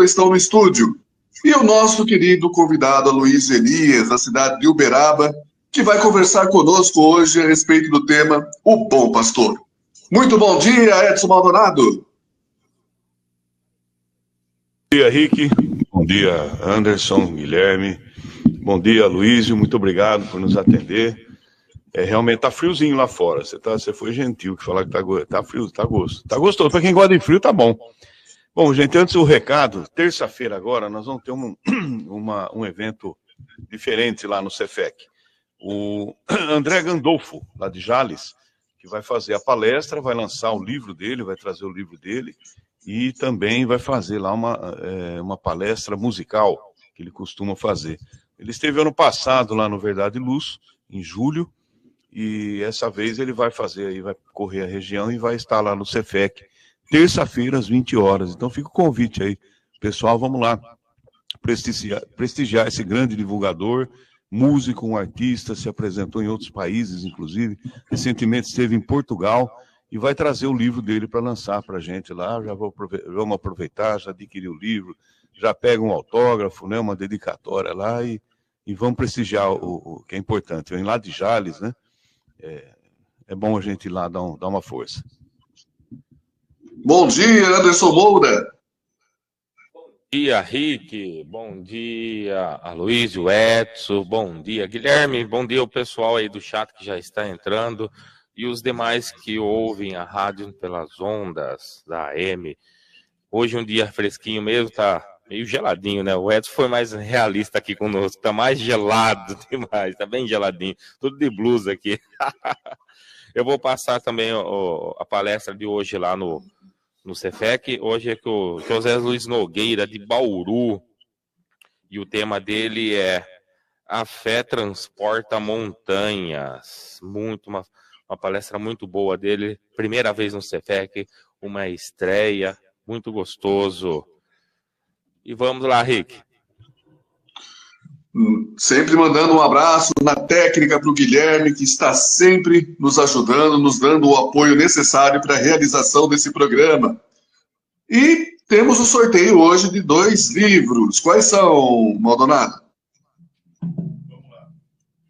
estão no estúdio. E o nosso querido convidado, Aloysio Elias, da cidade de Uberaba, que vai conversar conosco hoje a respeito do tema O Bom Pastor. Muito bom dia, Edson Maldonado. Bom dia, Rick. Bom dia, Anderson, Guilherme. Bom dia, Aloysio. Muito obrigado por nos atender. Realmente tá friozinho lá fora. Você foi gentil que falar que tá frio, tá gostoso. Tá gostoso. Para quem gosta de frio, tá bom. Bom, gente, antes do recado, terça-feira agora nós vamos ter um evento diferente lá no Cefec. O André Gandolfo, lá de Jales, que vai fazer a palestra, vai lançar o livro dele, vai trazer o livro dele e também vai fazer lá uma palestra musical que ele costuma fazer. Ele esteve ano passado lá no Verdade e Luz, em julho, e essa vez ele vai fazer aí, vai correr a região e vai estar lá no Cefec, terça-feira, às 20 horas. Então fica o convite aí. Pessoal, vamos lá prestigiar esse grande divulgador, músico, um artista, se apresentou em outros países, inclusive. Recentemente esteve em Portugal e vai trazer o livro dele para lançar para a gente lá. Vamos aproveitar, já adquirir o livro, já pega um autógrafo, né, uma dedicatória lá e vamos prestigiar o que é importante. Vem lá de Jales, né? É bom a gente ir lá dar uma força. Bom dia, Anderson Moura. Bom dia, Rick. Bom dia, Aloysio, Edson. Bom dia, Guilherme. Bom dia ao pessoal aí do chat que já está entrando e os demais que ouvem a rádio pelas ondas da AM. Hoje um dia fresquinho mesmo, tá meio geladinho, né? O Edson foi mais realista aqui conosco, tá mais gelado demais, tá bem geladinho. Tudo de blusa aqui. Eu vou passar também a palestra de hoje lá no Cefec. Hoje é com o José Luiz Nogueira, de Bauru, e o tema dele é A Fé Transporta Montanhas. Uma palestra muito boa dele, primeira vez no Cefec, uma estreia, muito gostoso. E vamos lá, Rick. Sempre mandando um abraço na técnica para o Guilherme, que está sempre nos ajudando, nos dando o apoio necessário para a realização desse programa. E temos o sorteio hoje de 2 livros. Quais são, Maldonado? Vamos lá.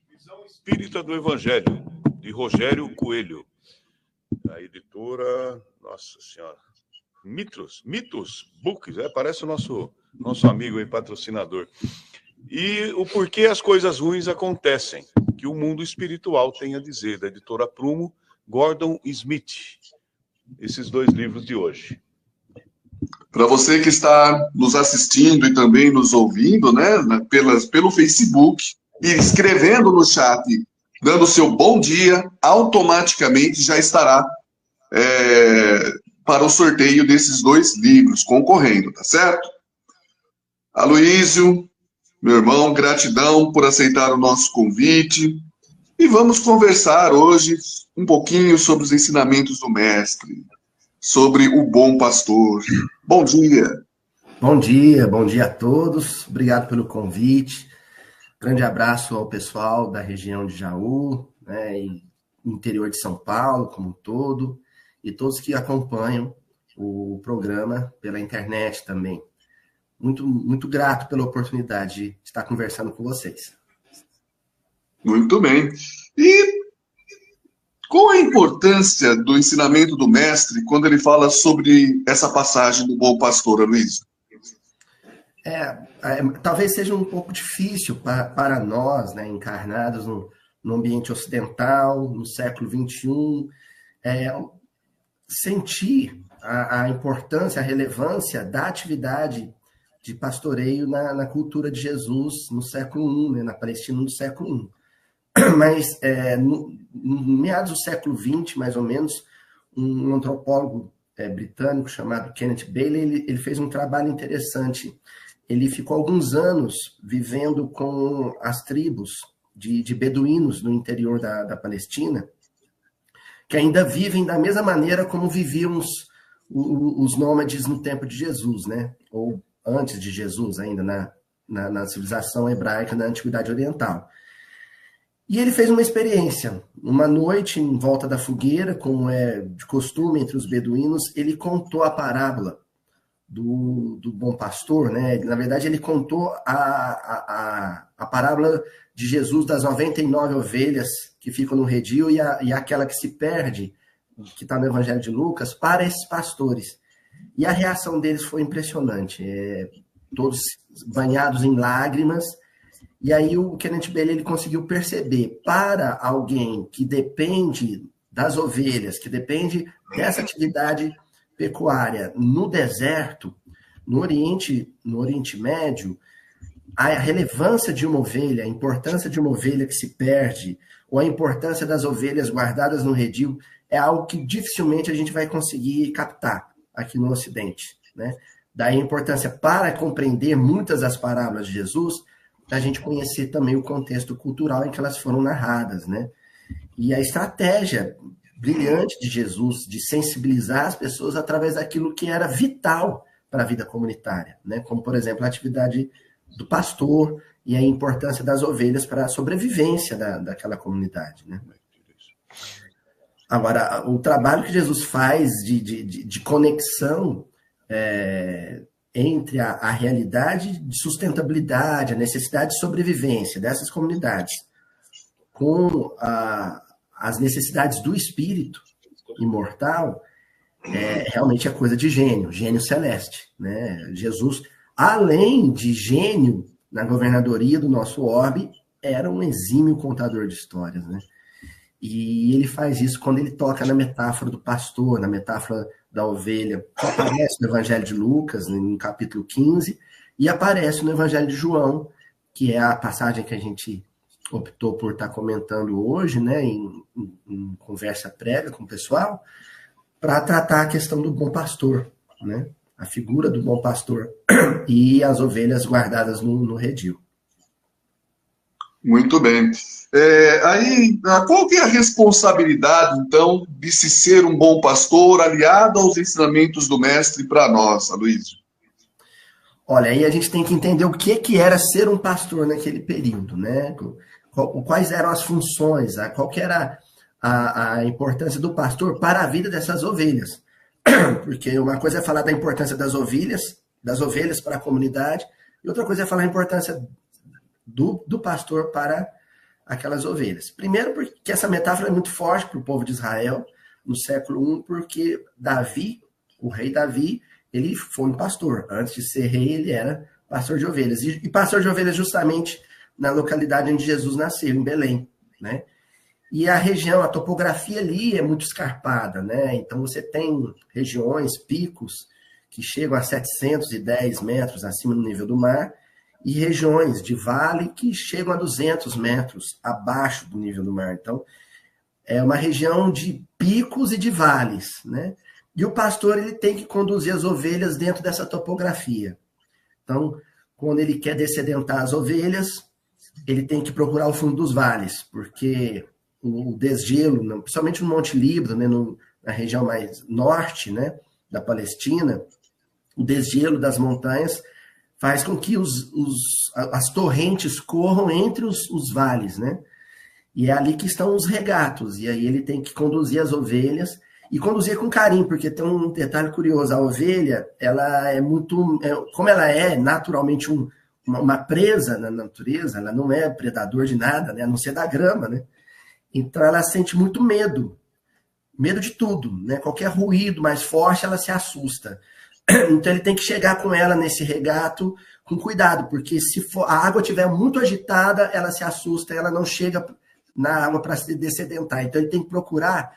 Visão Espírita do Evangelho, de Rogério Coelho. A editora, nossa senhora, Mitos Books, parece o nosso amigo e patrocinador. E o porquê as coisas ruins acontecem, que o mundo espiritual tem a dizer, da editora Prumo, Gordon Smith. Esses 2 livros de hoje. Para você que está nos assistindo e também nos ouvindo, né, pelo Facebook, e escrevendo no chat, dando o seu bom dia, automaticamente já estará para o sorteio desses 2 livros, concorrendo, tá certo? Aloysio, meu irmão, gratidão por aceitar o nosso convite. E vamos conversar hoje um pouquinho sobre os ensinamentos do Mestre, sobre o bom pastor. Bom dia. Bom dia a todos. Obrigado pelo convite. Grande abraço ao pessoal da região de Jaú, né, e interior de São Paulo como um todo, e todos que acompanham o programa pela internet também. Muito, muito grato pela oportunidade de estar conversando com vocês. Muito bem. E qual a importância do ensinamento do Mestre quando ele fala sobre essa passagem do Bom Pastor, Aloysio? Talvez seja um pouco difícil para nós, né, encarnados no ambiente ocidental, no século XXI, sentir a importância, a relevância da atividade de pastoreio na cultura de Jesus no século I, né, na Palestina do século I. Mas, no meados do século XX, mais ou menos, um antropólogo britânico chamado Kenneth Bailey, ele fez um trabalho interessante. Ele ficou alguns anos vivendo com as tribos de beduínos no interior da Palestina, que ainda vivem da mesma maneira como viviam os nômades no tempo de Jesus, né? Ou antes de Jesus, ainda na civilização hebraica, na Antiguidade Oriental. E ele fez uma experiência. Uma noite, em volta da fogueira, como é de costume entre os beduínos, ele contou a parábola do bom pastor, né? Na verdade, ele contou a parábola de Jesus das 99 ovelhas que ficam no redil e aquela que se perde, que está no Evangelho de Lucas, para esses pastores. E a reação deles foi impressionante. Todos banhados em lágrimas. E aí o Kenneth Bailey ele conseguiu perceber, para alguém que depende das ovelhas, que depende dessa atividade pecuária no deserto, no Oriente Médio, a relevância de uma ovelha, a importância de uma ovelha que se perde, ou a importância das ovelhas guardadas no redil, é algo que dificilmente a gente vai conseguir captar aqui no Ocidente, né? Daí a importância, para compreender muitas das parábolas de Jesus, a gente conhecer também o contexto cultural em que elas foram narradas, né? E a estratégia brilhante de Jesus de sensibilizar as pessoas através daquilo que era vital para a vida comunitária, né? Como, por exemplo, a atividade do pastor e a importância das ovelhas para a sobrevivência daquela comunidade, né? Agora, o trabalho que Jesus faz de conexão entre a realidade de sustentabilidade, a necessidade de sobrevivência dessas comunidades com as necessidades do espírito imortal, realmente é coisa de gênio celeste, né? Jesus, além de gênio na governadoria do nosso orbe, era um exímio contador de histórias, né? E ele faz isso quando ele toca na metáfora do pastor, na metáfora da ovelha, que aparece no Evangelho de Lucas, no capítulo 15, e aparece no Evangelho de João, que é a passagem que a gente optou por estar comentando hoje, né, em conversa prévia com o pessoal, para tratar a questão do bom pastor, né, a figura do bom pastor e as ovelhas guardadas no redil. Muito bem. Aí, qual que é a responsabilidade, então, de se ser um bom pastor aliado aos ensinamentos do mestre para nós, Aloysio? Olha, aí a gente tem que entender o que era ser um pastor naquele período, né? Quais eram as funções, qual que era a importância do pastor para a vida dessas ovelhas. Porque uma coisa é falar da importância das ovelhas para a comunidade, e outra coisa é falar a importância do pastor para aquelas ovelhas. Primeiro, porque essa metáfora é muito forte para o povo de Israel no século I, porque Davi, o rei Davi, ele foi um pastor. Antes de ser rei, ele era pastor de ovelhas. E pastor de ovelhas justamente na localidade onde Jesus nasceu, em Belém, né? E a região, a topografia ali é muito escarpada, né? Então você tem regiões, picos, que chegam a 710 metros acima do nível do mar, e regiões de vale que chegam a 200 metros abaixo do nível do mar. Então, é uma região de picos e de vales, né? E o pastor, ele tem que conduzir as ovelhas dentro dessa topografia. Então, quando ele quer dessedentar as ovelhas, ele tem que procurar o fundo dos vales, porque o desgelo, principalmente no Monte Líbano, né, na região mais norte, né, da Palestina, o desgelo das montanhas faz com que as torrentes corram entre os vales, né? E é ali que estão os regatos. E aí ele tem que conduzir as ovelhas e conduzir com carinho, porque tem um detalhe curioso. A ovelha, ela é muito... como ela é naturalmente uma presa na natureza, ela não é predador de nada, né? A não ser da grama, né? Então ela sente muito medo. Medo de tudo, né? Qualquer ruído mais forte, ela se assusta. Então ele tem que chegar com ela nesse regato com cuidado, porque se a água estiver muito agitada, ela se assusta, ela não chega na água para se dessedentar. Então ele tem que procurar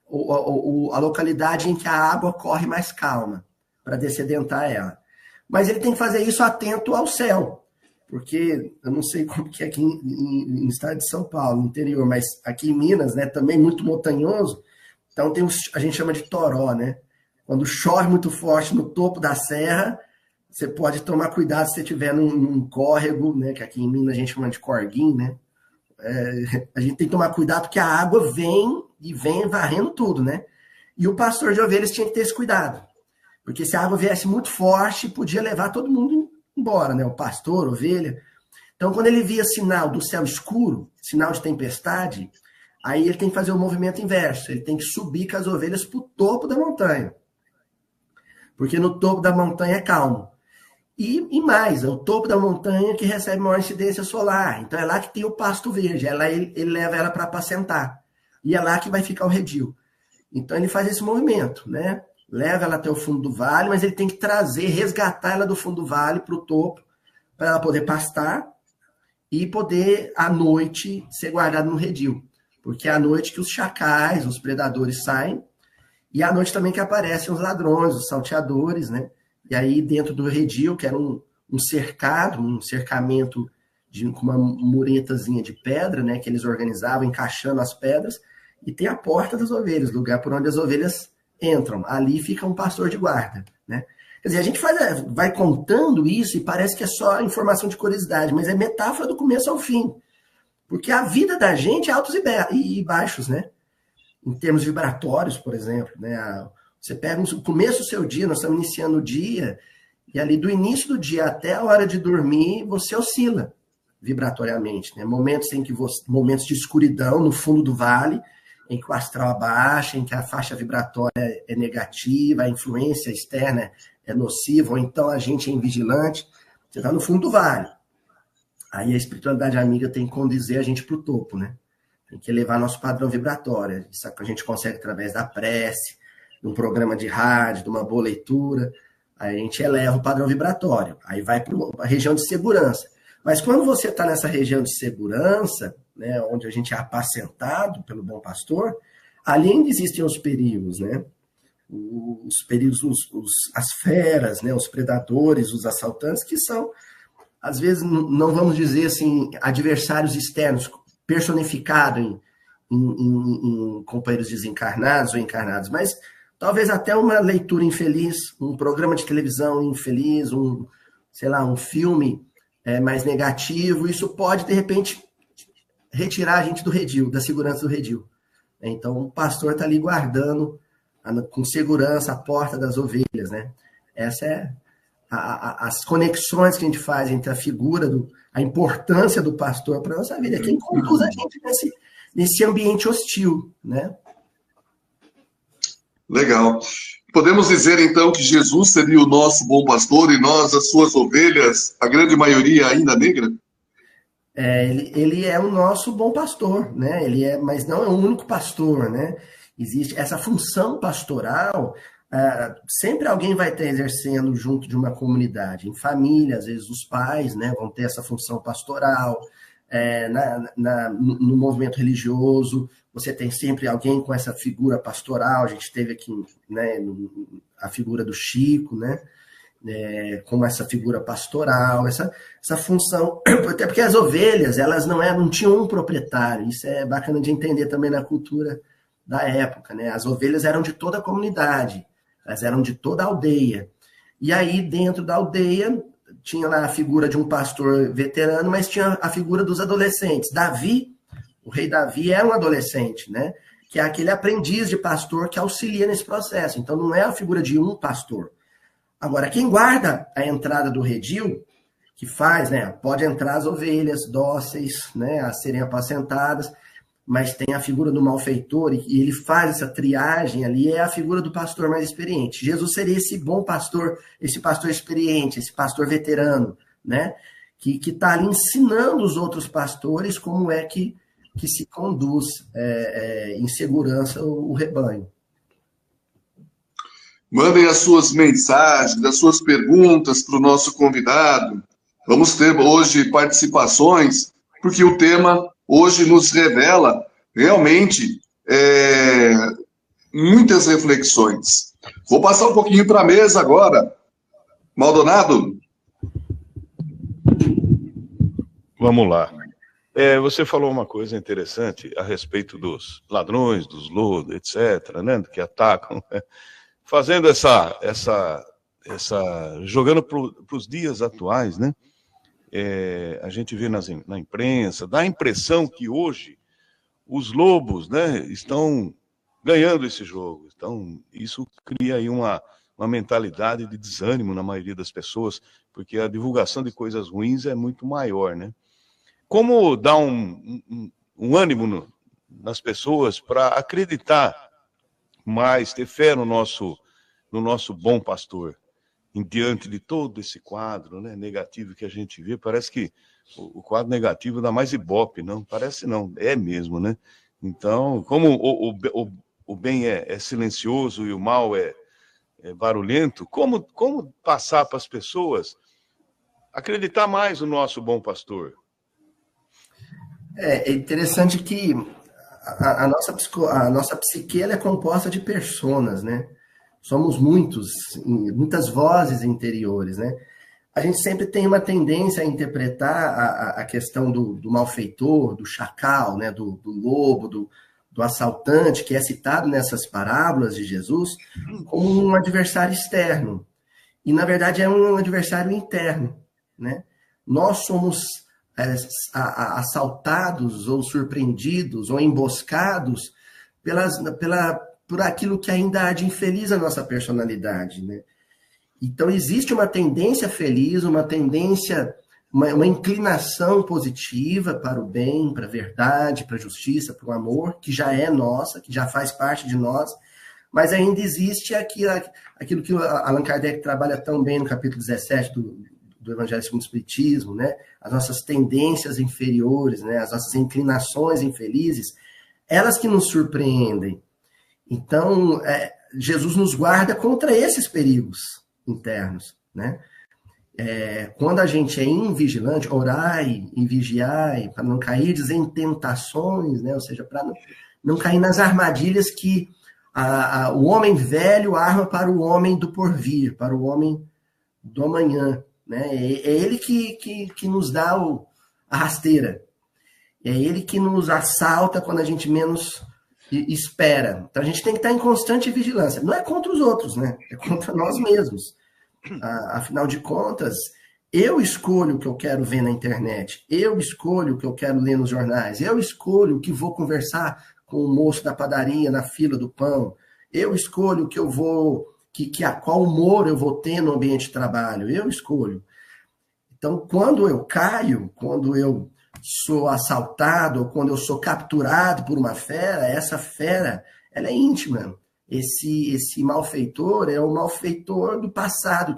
a localidade em que a água corre mais calma, para dessedentar ela. Mas ele tem que fazer isso atento ao céu, porque eu não sei como que é aqui no estado de São Paulo, no interior, mas aqui em Minas, né, também muito montanhoso, então a gente chama de toró, né? Quando chove muito forte no topo da serra, você pode tomar cuidado se você estiver num córrego, né? Que aqui em Minas a gente chama de corguinho, né? A gente tem que tomar cuidado porque a água vem varrendo tudo, né? E o pastor de ovelhas tinha que ter esse cuidado. Porque se a água viesse muito forte, podia levar todo mundo embora, né? O pastor, a ovelha. Então, quando ele via sinal do céu escuro, sinal de tempestade, aí ele tem que fazer o movimento inverso. Ele tem que subir com as ovelhas para o topo da montanha. porque no topo da montanha é calmo. E mais, é o topo da montanha que recebe maior incidência solar. Então é lá que tem o pasto verde, é lá ele leva ela para apacentar. E é lá que vai ficar o redil. Então ele faz esse movimento, né? Leva ela até o fundo do vale, mas ele tem que resgatar ela do fundo do vale para o topo, para ela poder pastar e poder, à noite, ser guardada no redil. Porque é à noite que os chacais, os predadores saem, e à noite também que aparecem os ladrões, os salteadores, né? E aí, dentro do redil, que era um cercado, um cercamento com uma muretazinha de pedra, né? Que eles organizavam, encaixando as pedras, e tem a porta das ovelhas, lugar por onde as ovelhas entram. Ali fica um pastor de guarda, né? Quer dizer, a gente vai contando isso e parece que é só informação de curiosidade, mas é metáfora do começo ao fim. Porque a vida da gente é altos e baixos, né? Em termos vibratórios, por exemplo, né? Você pega o começo do seu dia, nós estamos iniciando o dia, e ali do início do dia até a hora de dormir, você oscila vibratoriamente, né? Momentos de escuridão no fundo do vale, em que o astral abaixa, em que a faixa vibratória é negativa, a influência externa é nociva, ou então a gente é invigilante. Você está no fundo do vale. Aí a espiritualidade amiga tem que conduzir a gente para o topo, né? Tem que elevar nosso padrão vibratório. Isso que a gente consegue através da prece, de um programa de rádio, de uma boa leitura. Aí a gente eleva o padrão vibratório. Aí vai para a região de segurança. Mas quando você está nessa região de segurança, né, onde a gente é apacentado pelo bom pastor, ali ainda existem os perigos, né? Os perigos, as feras, né, os predadores, os assaltantes, que são, às vezes, não vamos dizer assim, adversários externos, personificados em companheiros desencarnados ou encarnados, mas talvez até uma leitura infeliz, um programa de televisão infeliz, um filme mais negativo, isso pode, de repente, retirar a gente do redil, da segurança do redil. Então, o pastor está ali guardando com segurança a porta das ovelhas, né? Essa é as conexões que a gente faz entre a figura, a importância do pastor para a nossa vida. Quem conduz a gente nesse ambiente hostil, né? Legal. Podemos dizer, então, que Jesus seria o nosso bom pastor e nós, as suas ovelhas, a grande maioria ainda negra? Ele é o nosso bom pastor, né? Mas não é o único pastor, né? Existe essa função pastoral, sempre alguém vai estar exercendo junto de uma comunidade. Em família, às vezes os pais, né, vão ter essa função pastoral. No movimento religioso, você tem sempre alguém com essa figura pastoral. A gente teve aqui, né, a figura do Chico, né? Com essa figura pastoral, essa função, até porque as ovelhas, elas não tinham um proprietário. Isso é bacana de entender também na cultura da época, né? As ovelhas eram de toda a comunidade, elas eram de toda a aldeia. E aí, dentro da aldeia, tinha lá a figura de um pastor veterano, mas tinha a figura dos adolescentes. Davi, o rei Davi é um adolescente, né? Que é aquele aprendiz de pastor que auxilia nesse processo. Então, não é a figura de um pastor. Agora, quem guarda a entrada do redil, que faz, né? Pode entrar as ovelhas dóceis, né? A serem apacentadas, mas tem a figura do malfeitor, e ele faz essa triagem ali, é a figura do pastor mais experiente. Jesus seria esse bom pastor, esse pastor experiente, esse pastor veterano, né? Que está ali ensinando os outros pastores como é que se conduz em segurança o rebanho. Mandem as suas mensagens, as suas perguntas para o nosso convidado. Vamos ter hoje participações, porque o tema hoje nos revela realmente muitas reflexões. Vou passar um pouquinho para a mesa agora. Maldonado? Vamos lá. Você falou uma coisa interessante a respeito dos ladrões, dos lodos, etc., né, que atacam, fazendo jogando para os dias atuais, né? A gente vê na imprensa, dá a impressão que hoje os lobos, né, estão ganhando esse jogo. Então, isso cria aí uma mentalidade de desânimo na maioria das pessoas, porque a divulgação de coisas ruins é muito maior, né? Como dar um ânimo nas pessoas para acreditar mais, ter fé no no nosso bom pastor. Em diante de todo esse quadro, né, negativo que a gente vê, parece que o quadro negativo dá mais ibope, não? Parece não, é mesmo, né? Então, como o bem é silencioso e o mal é barulhento, como passar para as pessoas acreditar mais no nosso bom pastor? É interessante que a nossa psique ela é composta de personas, né? Somos muitas vozes interiores, né? A gente sempre tem uma tendência a interpretar a questão do malfeitor, do chacal, né? do lobo, do assaltante, que é citado nessas parábolas de Jesus, como um adversário externo. E, na verdade, é um adversário interno, né? Nós somos assaltados ou surpreendidos ou emboscados por aquilo que ainda há de infeliz a nossa personalidade, né? Então, existe uma tendência feliz, uma tendência, uma inclinação positiva para o bem, para a verdade, para a justiça, para o amor, que já é nossa, que já faz parte de nós, mas ainda existe aquilo que Allan Kardec trabalha tão bem no capítulo 17 do Evangelho segundo o Espiritismo, né? As nossas tendências inferiores, né? As nossas inclinações infelizes, elas que nos surpreendem. Então, Jesus nos guarda contra esses perigos internos, né? Quando a gente é invigilante, orai e vigiai, para não cair em tentações, né? Ou seja, para não cair nas armadilhas que o homem velho arma para o homem do porvir, para o homem do amanhã, né? É ele que nos dá a rasteira, é ele que nos assalta quando a gente menos espera. Então a gente tem que estar em constante vigilância. Não é contra os outros, né? É contra nós mesmos. Afinal de contas, eu escolho o que eu quero ver na internet, eu escolho o que eu quero ler nos jornais, eu escolho o que vou conversar com o moço da padaria na fila do pão, eu escolho o que eu vou, qual humor eu vou ter no ambiente de trabalho, eu escolho. Então, quando eu caio, quando eu sou assaltado, ou quando eu sou capturado por uma fera, essa fera, ela é íntima. Esse malfeitor é o malfeitor do passado,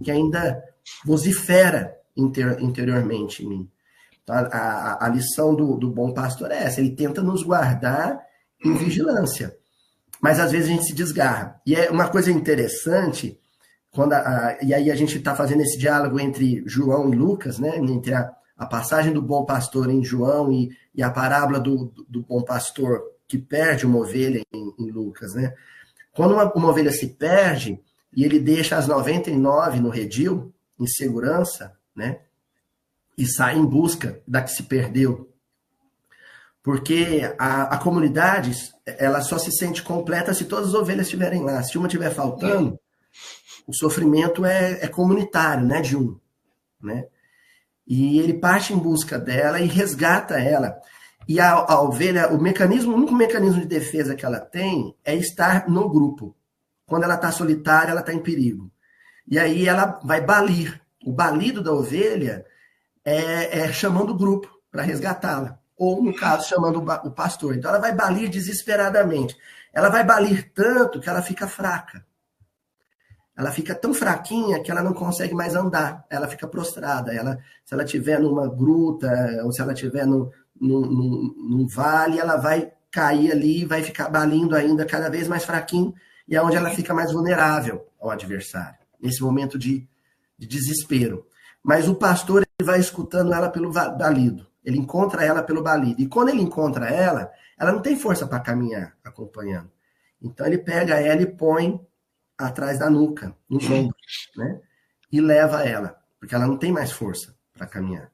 que ainda vocifera interiormente em mim. Então, a lição do bom pastor é essa, ele tenta nos guardar em vigilância. Mas às vezes a gente se desgarra. E é uma coisa interessante, e aí a gente está fazendo esse diálogo entre João e Lucas, né? Entre a passagem do bom pastor em João e a parábola do bom pastor que perde uma ovelha em Lucas, né? Quando uma ovelha se perde e ele deixa as 99 no redil, em segurança, né? E sai em busca da que se perdeu. Porque a comunidade, ela só se sente completa se todas as ovelhas estiverem lá. Se uma estiver faltando, o sofrimento é comunitário, né? De um, né? E ele parte em busca dela e resgata ela. E a ovelha, o único mecanismo de defesa que ela tem é estar no grupo. Quando ela está solitária, ela está em perigo. E aí ela vai balir. O balido da ovelha é chamando o grupo para resgatá-la. Ou, no caso, chamando o pastor. Então ela vai balir desesperadamente. Ela vai balir tanto que ela fica fraca. Ela fica tão fraquinha que ela não consegue mais andar. Ela fica prostrada. Se ela estiver numa gruta, ou se ela estiver num vale, ela vai cair ali e vai ficar balindo ainda cada vez mais fraquinho, e é onde ela fica mais vulnerável ao adversário, nesse momento de desespero. Mas o pastor ele vai escutando ela pelo balido, ele encontra ela pelo balido, e quando ele encontra ela não tem força para caminhar acompanhando. Então ele pega ela e põe atrás da nuca, nos ombros, né? E leva ela, porque ela não tem mais força para caminhar.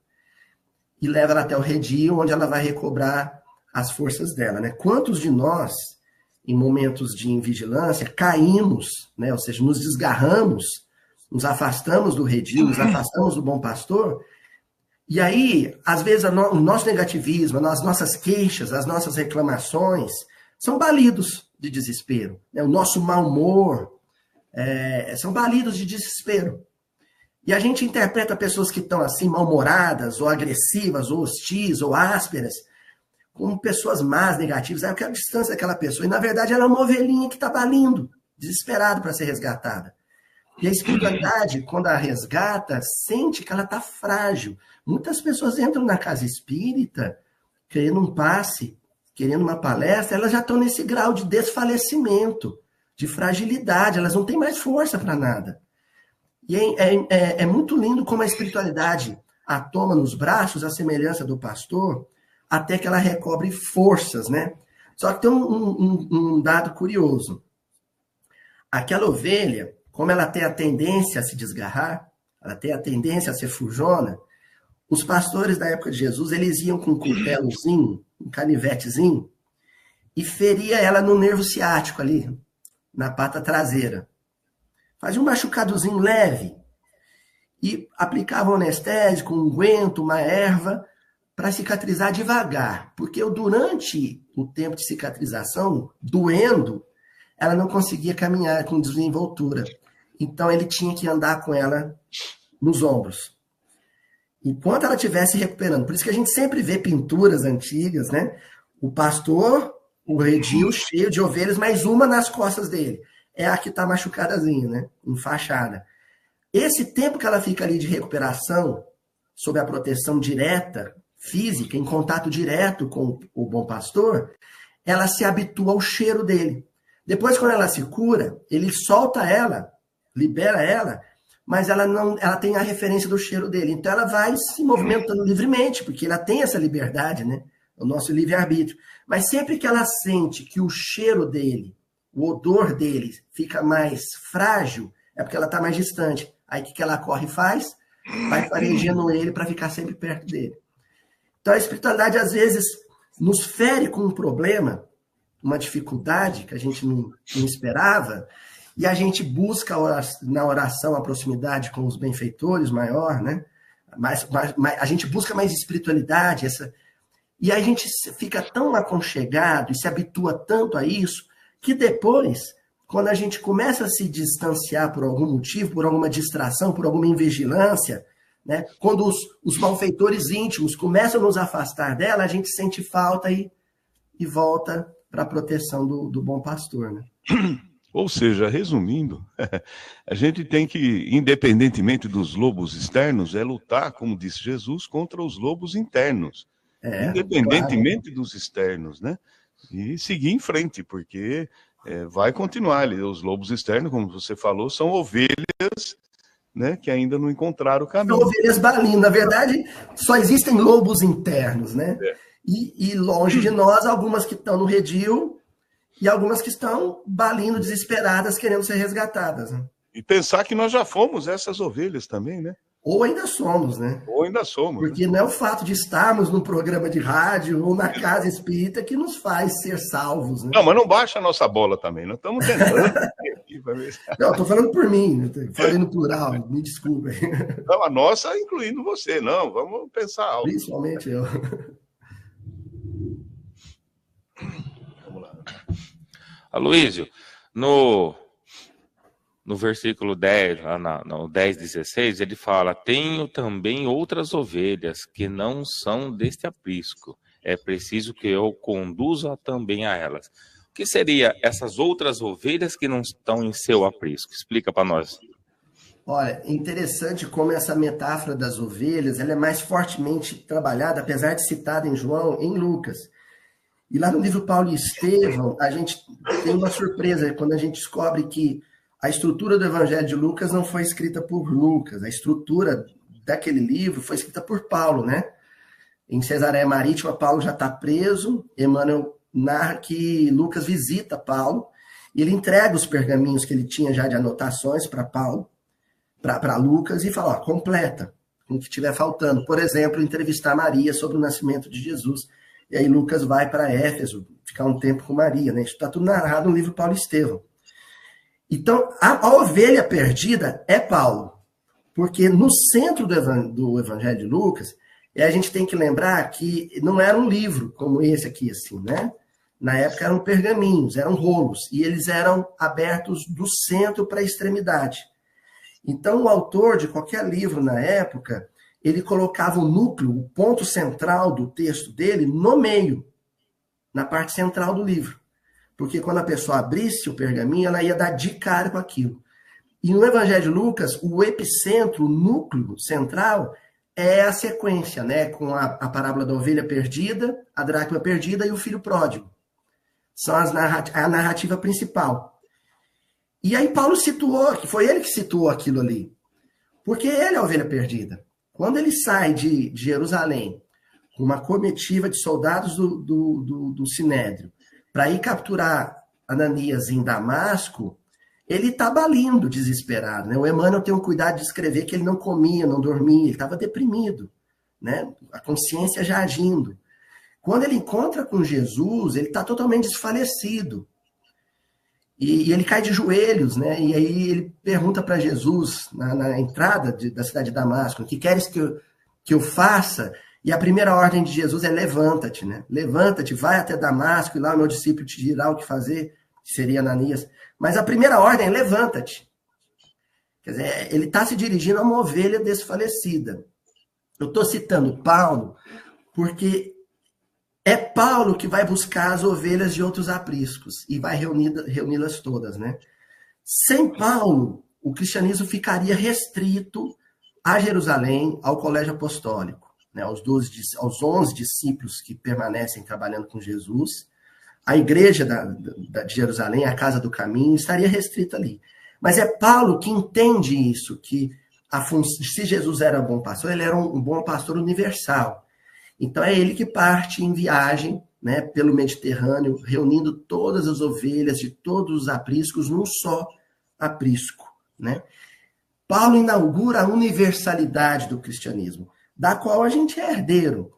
E leva ela até o redil, onde ela vai recobrar as forças dela, né? Quantos de nós, em momentos de invigilância, caímos, né? Ou seja, nos desgarramos, nos afastamos do redil, nos afastamos do bom pastor, e aí, às vezes, o nosso negativismo, as nossas queixas, as nossas reclamações, são balidos de desespero, né? O nosso mau humor são balidos de desespero. E a gente interpreta pessoas que estão assim, mal-humoradas, ou agressivas, ou hostis, ou ásperas, como pessoas más, negativas. Eu quero distância daquela pessoa. E, na verdade, ela é uma ovelhinha que está balindo, desesperado para ser resgatada. E a espiritualidade, quando a resgata, sente que ela está frágil. Muitas pessoas entram na casa espírita querendo um passe, querendo uma palestra, elas já estão nesse grau de desfalecimento, de fragilidade, elas não têm mais força para nada. E é muito lindo como a espiritualidade a toma nos braços, a semelhança do pastor, até que ela recobre forças, né? Só que tem um dado curioso. Aquela ovelha, como ela tem a tendência a se desgarrar, ela tem a tendência a ser fujona, os pastores da época de Jesus, eles iam com um cutelozinho, um canivetezinho, e feria ela no nervo ciático ali, na pata traseira. Fazia um machucadozinho leve e aplicava um anestésico, um unguento, uma erva, para cicatrizar devagar. Porque durante o tempo de cicatrização, doendo, ela não conseguia caminhar com desenvoltura. Então ele tinha que andar com ela nos ombros. Enquanto ela estivesse recuperando. Por isso que a gente sempre vê pinturas antigas, né? O pastor, o redil cheio de ovelhas, mas uma nas costas dele. É a que está machucadazinha, né? Enfaixada. Esse tempo que ela fica ali de recuperação, sob a proteção direta, física, em contato direto com o bom pastor, ela se habitua ao cheiro dele. Depois, quando ela se cura, ele solta ela, libera ela, mas ela tem a referência do cheiro dele. Então, ela vai se movimentando livremente, porque ela tem essa liberdade, né? O nosso livre-arbítrio. Mas sempre que ela sente que o cheiro dele, o odor dele fica mais frágil, é porque ela está mais distante. Aí, o que ela corre e faz? Vai farejando ele para ficar sempre perto dele. Então, a espiritualidade, às vezes, nos fere com um problema, uma dificuldade que a gente não esperava, e a gente busca na oração a proximidade com os benfeitores maior, né? A gente busca mais espiritualidade, e a gente fica tão aconchegado e se habitua tanto a isso, que depois, quando a gente começa a se distanciar por algum motivo, por alguma distração, por alguma invigilância, né? Quando os malfeitores íntimos começam a nos afastar dela, a gente sente falta e volta para a proteção do bom pastor, né? Ou seja, resumindo, a gente tem que, independentemente dos lobos externos, lutar, como disse Jesus, contra os lobos internos. Independentemente dos externos, né? E seguir em frente, porque vai continuar. Os lobos externos, como você falou, são ovelhas, né, que ainda não encontraram o caminho. São ovelhas balindo. Na verdade, só existem lobos internos, né? E longe de nós, algumas que estão no redil e algumas que estão balindo desesperadas, querendo ser resgatadas. Né? E pensar que nós já fomos essas ovelhas também, né? Ou ainda somos, né? Ou ainda somos. Porque não é o fato de estarmos num programa de rádio ou na casa espírita que nos faz ser salvos, né? Não, mas não baixa a nossa bola também. Nós estamos tentando. Não, estou falando por mim. Falei no plural, me desculpem. Não, a nossa incluindo você. Não, vamos pensar algo. Principalmente eu. Vamos lá. Aloísio, no versículo 10, no 10:16, ele fala: tenho também outras ovelhas que não são deste aprisco. É preciso que eu conduza também a elas. O que seria essas outras ovelhas que não estão em seu aprisco? Explica para nós. Olha, interessante como essa metáfora das ovelhas ela é mais fortemente trabalhada, apesar de citada em João, em Lucas. E lá no livro Paulo e Estevão, a gente tem uma surpresa quando a gente descobre que a estrutura do Evangelho de Lucas não foi escrita por Lucas. A estrutura daquele livro foi escrita por Paulo, né? Em Cesareia Marítima, Paulo já está preso. Emmanuel narra que Lucas visita Paulo e ele entrega os pergaminhos que ele tinha já de anotações para Paulo, para Lucas, e fala, ó, completa com o que estiver faltando. Por exemplo, entrevistar Maria sobre o nascimento de Jesus. E aí Lucas vai para Éfeso, ficar um tempo com Maria, né? Isso está tudo narrado no livro Paulo e Estevão. Então, a ovelha perdida é Paulo, porque no centro do Evangelho de Lucas, a gente tem que lembrar que não era um livro como esse aqui, assim, né? Na época eram pergaminhos, eram rolos, e eles eram abertos do centro para a extremidade. Então, o autor de qualquer livro na época, ele colocava o núcleo, o ponto central do texto dele, no meio, na parte central do livro. porque quando a pessoa abrisse o pergaminho, ela ia dar de cara com aquilo. E no Evangelho de Lucas, o epicentro, o núcleo central, é a sequência, né? Com a parábola da ovelha perdida, a dracma perdida e o filho pródigo. São a narrativa principal. E aí Paulo situou, que foi ele que situou aquilo ali. Porque ele é a ovelha perdida. Quando ele sai de Jerusalém, com uma comitiva de soldados do Sinédrio, para ir capturar Ananias em Damasco, ele está balindo, desesperado. Né? O Emmanuel tem um cuidado de escrever que ele não comia, não dormia, ele estava deprimido. Né? A consciência já agindo. Quando ele encontra com Jesus, ele está totalmente desfalecido. E ele cai de joelhos, né? E aí ele pergunta para Jesus, na entrada da cidade de Damasco, o que queres que eu faça? E a primeira ordem de Jesus é levanta-te, né? Levanta-te, vai até Damasco, e lá o meu discípulo te dirá o que fazer, que seria Ananias. Mas a primeira ordem é levanta-te. Quer dizer, ele está se dirigindo a uma ovelha desfalecida. Eu estou citando Paulo porque é Paulo que vai buscar as ovelhas de outros apriscos e vai reuni-las todas, né? Sem Paulo, o cristianismo ficaria restrito a Jerusalém, ao colégio apostólico, né? Aos 11 discípulos que permanecem trabalhando com Jesus. A igreja de Jerusalém, a casa do caminho, estaria restrita ali. Mas é Paulo que entende isso, que se Jesus era um bom pastor, ele era um bom pastor universal. Então é ele que parte em viagem, né, pelo Mediterrâneo, reunindo todas as ovelhas de todos os apriscos num só aprisco. Né? Paulo inaugura a universalidade do cristianismo, da qual a gente é herdeiro.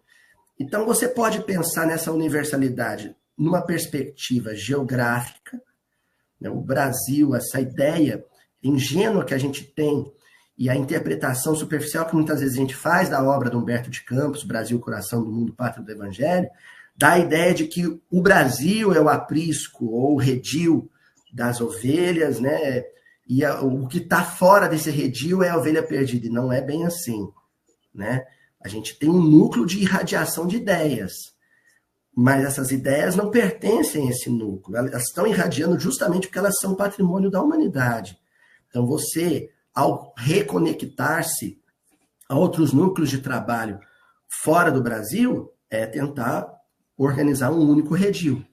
Então você pode pensar nessa universalidade numa perspectiva geográfica, né? O Brasil, essa ideia ingênua que a gente tem, e a interpretação superficial que muitas vezes a gente faz da obra de Humberto de Campos, Brasil, Coração do Mundo, Pátria do Evangelho, dá a ideia de que o Brasil é o aprisco ou o redil das ovelhas, né? E o que está fora desse redil é a ovelha perdida, e não é bem assim. Né? A gente tem um núcleo de irradiação de ideias, mas essas ideias não pertencem a esse núcleo, elas estão irradiando justamente porque elas são patrimônio da humanidade. Então você, ao reconectar-se a outros núcleos de trabalho fora do Brasil, é tentar organizar um único redil.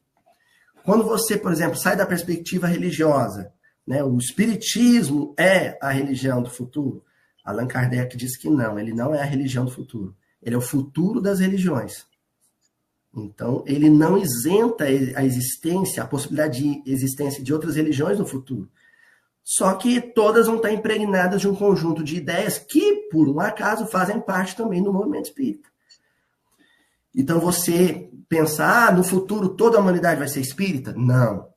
Quando você, por exemplo, sai da perspectiva religiosa, né, o espiritismo é a religião do futuro, Allan Kardec diz que não, ele não é a religião do futuro, ele é o futuro das religiões. Então, ele não isenta a existência, a possibilidade de existência de outras religiões no futuro. Só que todas vão estar impregnadas de um conjunto de ideias que, por um acaso, fazem parte também do movimento espírita. Então, você pensar, no futuro toda a humanidade vai ser espírita? Não.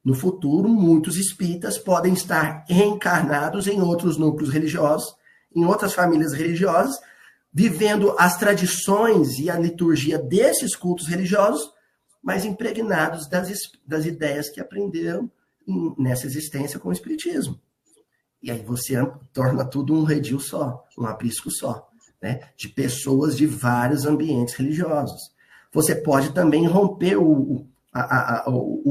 No futuro, muitos espíritas podem estar reencarnados em outros núcleos religiosos, em outras famílias religiosas, vivendo as tradições e a liturgia desses cultos religiosos, mas impregnados das ideias que aprenderam nessa existência com o espiritismo. E aí você torna tudo um redil só, um aprisco só, né? De pessoas de vários ambientes religiosos. Você pode também romper o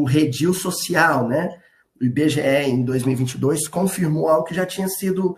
redil social, né? O IBGE, em 2022, confirmou algo que já tinha sido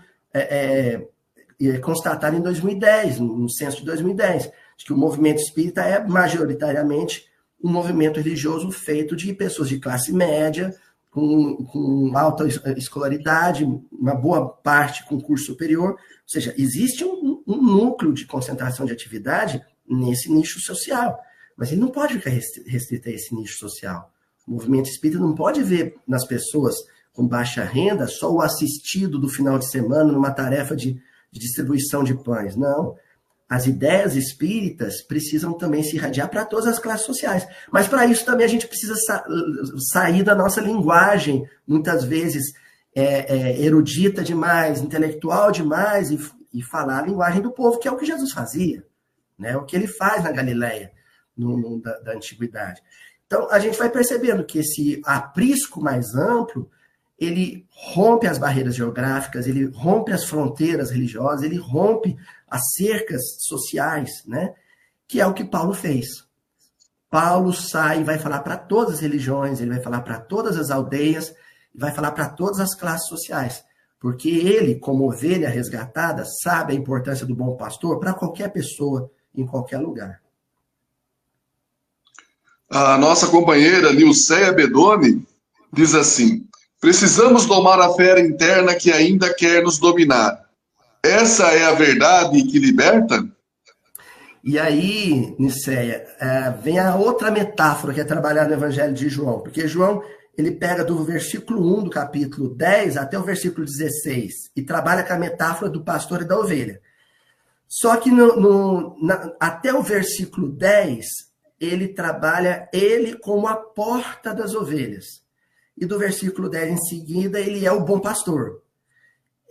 constatado em 2010, no censo de 2010, de que o movimento espírita é majoritariamente um movimento religioso feito de pessoas de classe média, com alta escolaridade, uma boa parte com curso superior. Ou seja, existe um núcleo de concentração de atividade nesse nicho social, mas ele não pode ficar restrito a esse nicho social. O movimento espírita não pode ver nas pessoas com baixa renda só o assistido do final de semana numa tarefa de distribuição de pães. Não. As ideias espíritas precisam também se irradiar para todas as classes sociais. Mas para isso também a gente precisa sair da nossa linguagem, muitas vezes erudita demais, intelectual demais, e falar a linguagem do povo, que é o que Jesus fazia, né? O que ele faz na Galileia, da antiguidade. Então, a gente vai percebendo que esse aprisco mais amplo, ele rompe as barreiras geográficas, ele rompe as fronteiras religiosas, ele rompe as cercas sociais, né? Que é o que Paulo fez. Paulo sai e vai falar para todas as religiões, ele vai falar para todas as aldeias, vai falar para todas as classes sociais. Porque ele, como ovelha resgatada, sabe a importância do bom pastor para qualquer pessoa, em qualquer lugar. A nossa companheira Nilceia Bedoni diz assim: precisamos domar a fera interna que ainda quer nos dominar. Essa é a verdade que liberta? E aí, Nilceia, vem a outra metáfora que é trabalhada no Evangelho de João. Porque João, ele pega do versículo 1 do capítulo 10 até o versículo 16 e trabalha com a metáfora do pastor e da ovelha. Só que até o versículo 10, ele trabalha ele como a porta das ovelhas. E do versículo 10 em seguida, ele é o bom pastor.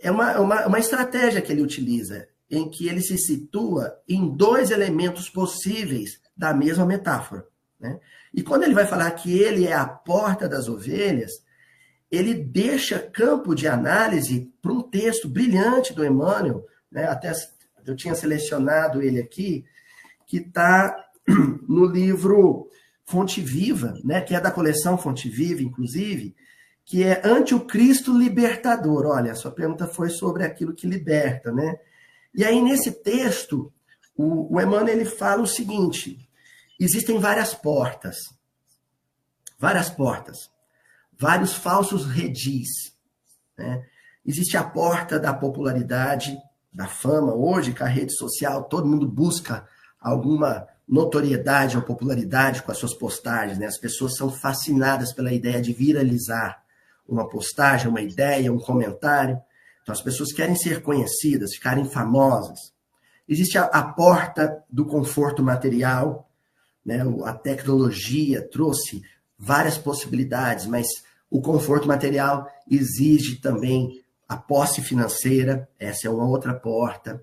É uma estratégia que ele utiliza, em que ele se situa em dois elementos possíveis da mesma metáfora, né? E quando ele vai falar que ele é a porta das ovelhas, ele deixa campo de análise para um texto brilhante do Emmanuel, né? Até eu tinha selecionado ele aqui, que está no livro Fonte Viva, né? Que é da coleção Fonte Viva, inclusive, que é Ante o Cristo Libertador. Olha, a sua pergunta foi sobre aquilo que liberta, né? E aí, nesse texto, o Emmanuel ele fala o seguinte: existem várias portas, vários falsos redis, né? Existe a porta da popularidade, da fama. Hoje, com a rede social, todo mundo busca alguma notoriedade ou popularidade com as suas postagens, né? As pessoas são fascinadas pela ideia de viralizar uma postagem, uma ideia, um comentário. Então, as pessoas querem ser conhecidas, ficarem famosas. Existe a porta do conforto material, né? A tecnologia trouxe várias possibilidades, mas o conforto material exige também a posse financeira, essa é uma outra porta.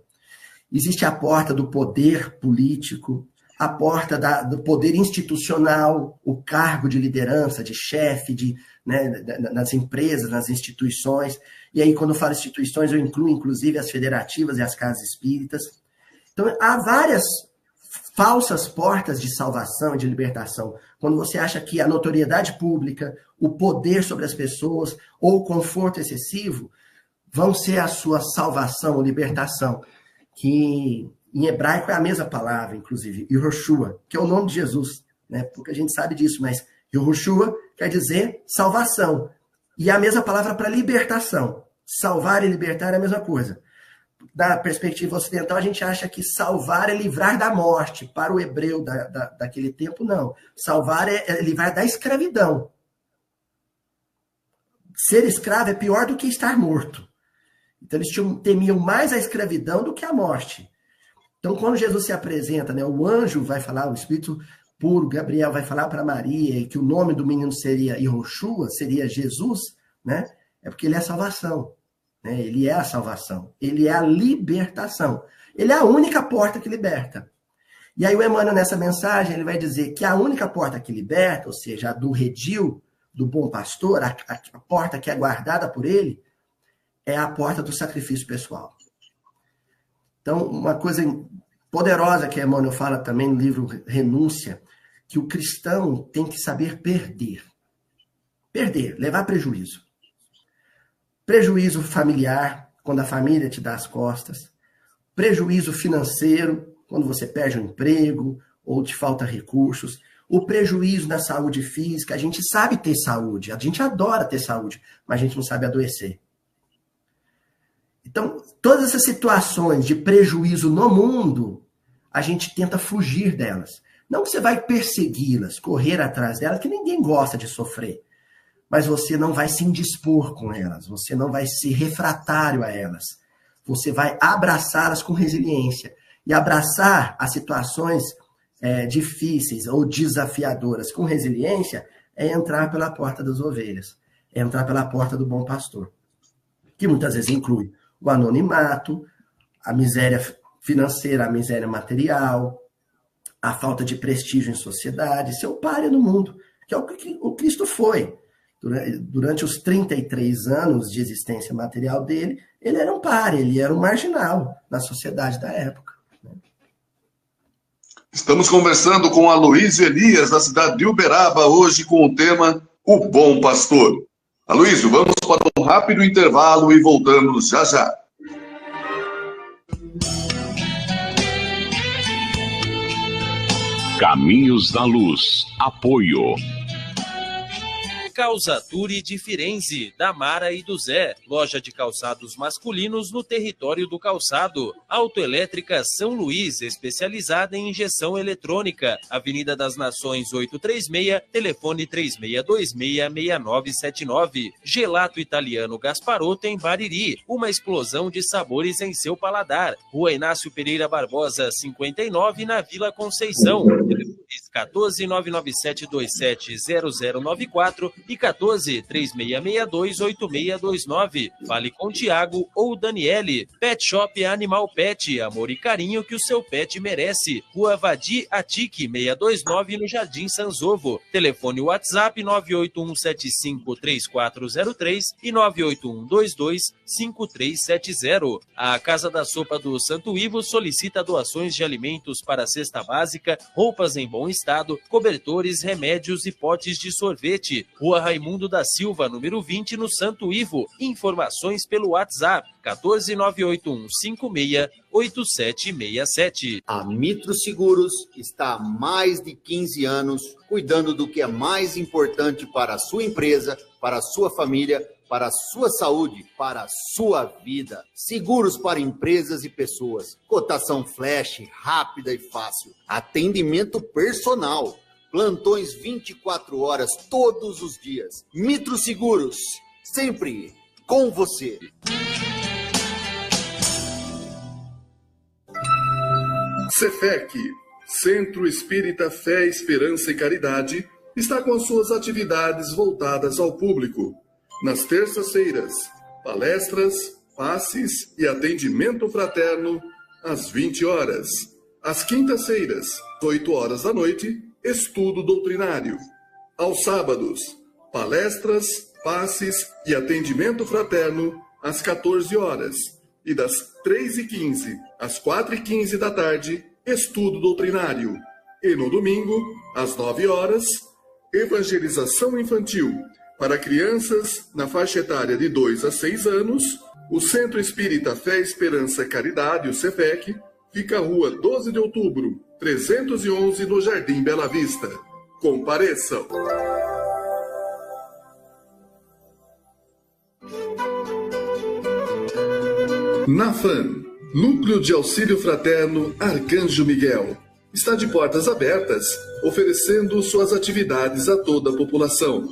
Existe a porta do poder político, a porta do poder institucional, o cargo de liderança, de chefe, né, nas empresas, nas instituições. E aí, quando eu falo instituições, eu incluo, inclusive, as federativas e as casas espíritas. Então, há várias falsas portas de salvação e de libertação. Quando você acha que a notoriedade pública, o poder sobre as pessoas ou o conforto excessivo vão ser a sua salvação ou libertação, que em hebraico é a mesma palavra, inclusive, Yehoshua, que é o nome de Jesus, né? Porque a gente sabe disso, mas Yehoshua quer dizer salvação. E é a mesma palavra para libertação. Salvar e libertar é a mesma coisa. Da perspectiva ocidental, a gente acha que salvar é livrar da morte. Para o hebreu daquele tempo, não. Salvar é livrar da escravidão. Ser escravo é pior do que estar morto. Então, eles temiam mais a escravidão do que a morte. Então, quando Jesus se apresenta, né, o anjo vai falar, o Espírito puro, Gabriel, vai falar para Maria que o nome do menino seria Yehoshua, seria Jesus, né? É porque ele é a salvação. Né? Ele é a salvação. Ele é a libertação. Ele é a única porta que liberta. E aí o Emmanuel, nessa mensagem, ele vai dizer que a única porta que liberta, ou seja, a do redil, do bom pastor, a porta que é guardada por ele, é a porta do sacrifício pessoal. Então, uma coisa poderosa que Emmanuel fala também no livro Renúncia, que o cristão tem que saber perder. Perder, levar prejuízo. Prejuízo familiar, quando a família te dá as costas. Prejuízo financeiro, quando você perde um emprego ou te falta recursos. O prejuízo na saúde física. A gente sabe ter saúde, a gente adora ter saúde, mas a gente não sabe adoecer. Então, todas essas situações de prejuízo no mundo, a gente tenta fugir delas. Não que você vai persegui-las, correr atrás delas, que ninguém gosta de sofrer. Mas você não vai se indispor com elas, você não vai ser refratário a elas. Você vai abraçá-las com resiliência. E abraçar as situações difíceis ou desafiadoras com resiliência é entrar pela porta das ovelhas, é entrar pela porta do bom pastor, que muitas vezes inclui o anonimato, a miséria financeira, a miséria material, a falta de prestígio em sociedade, ser um pária no mundo, que é o que o Cristo foi. Durante os 33 anos de existência material dele, ele era um pária, ele era um marginal na sociedade da época. Estamos conversando com Aloísio Elias, da cidade de Uberaba, hoje com o tema O Bom Pastor. Aloísio, vamos para um rápido intervalo e voltamos já já. Caminhos da Luz. Apoio. Calçature de Firenze, da Mara e do Zé. Loja de calçados masculinos no território do calçado. Autoelétrica São Luís, especializada em injeção eletrônica. Avenida das Nações 836, telefone 3626-6979. Gelato Italiano Gasparotto em Bariri. Uma explosão de sabores em seu paladar. Rua Inácio Pereira Barbosa, 59, na Vila Conceição. 14-99727-0094 e 14-3662-8629. Fale com Tiago ou Daniele. Pet Shop Animal Pet, amor e carinho que o seu pet merece. Rua Vadi Atique, 629, no Jardim Sanzovo. Telefone WhatsApp 981753403 e 981225370. A Casa da Sopa do Santo Ivo solicita doações de alimentos para a cesta básica, roupas em bom estado, cobertores, remédios e potes de sorvete. Rua Raimundo da Silva, número 20, no Santo Ivo. Informações pelo WhatsApp 14981568767. A Mitro Seguros está há mais de 15 anos cuidando do que é mais importante para a sua empresa, para a sua família, para a sua saúde, para a sua vida. Seguros para empresas e pessoas. Cotação flash, rápida e fácil. Atendimento personal. Plantões 24 horas, todos os dias. Mitro Seguros, sempre com você. Cefec, Centro Espírita Fé, Esperança e Caridade, está com suas atividades voltadas ao público. Nas terças-feiras, palestras, passes e atendimento fraterno às 20 horas. Às quintas-feiras, 8 horas da noite, estudo doutrinário. Aos sábados, palestras, passes e atendimento fraterno às 14 horas. E das 3h15 às 4h15 da tarde, estudo doutrinário. E no domingo, às 9 horas, evangelização infantil. Para crianças na faixa etária de 2 a 6 anos, o Centro Espírita Fé, Esperança e Caridade, o CEFEC, fica à Rua 12 de Outubro, 311, no Jardim Bela Vista. Compareçam! NAFAN, Núcleo de Auxílio Fraterno Arcanjo Miguel, está de portas abertas, oferecendo suas atividades a toda a população.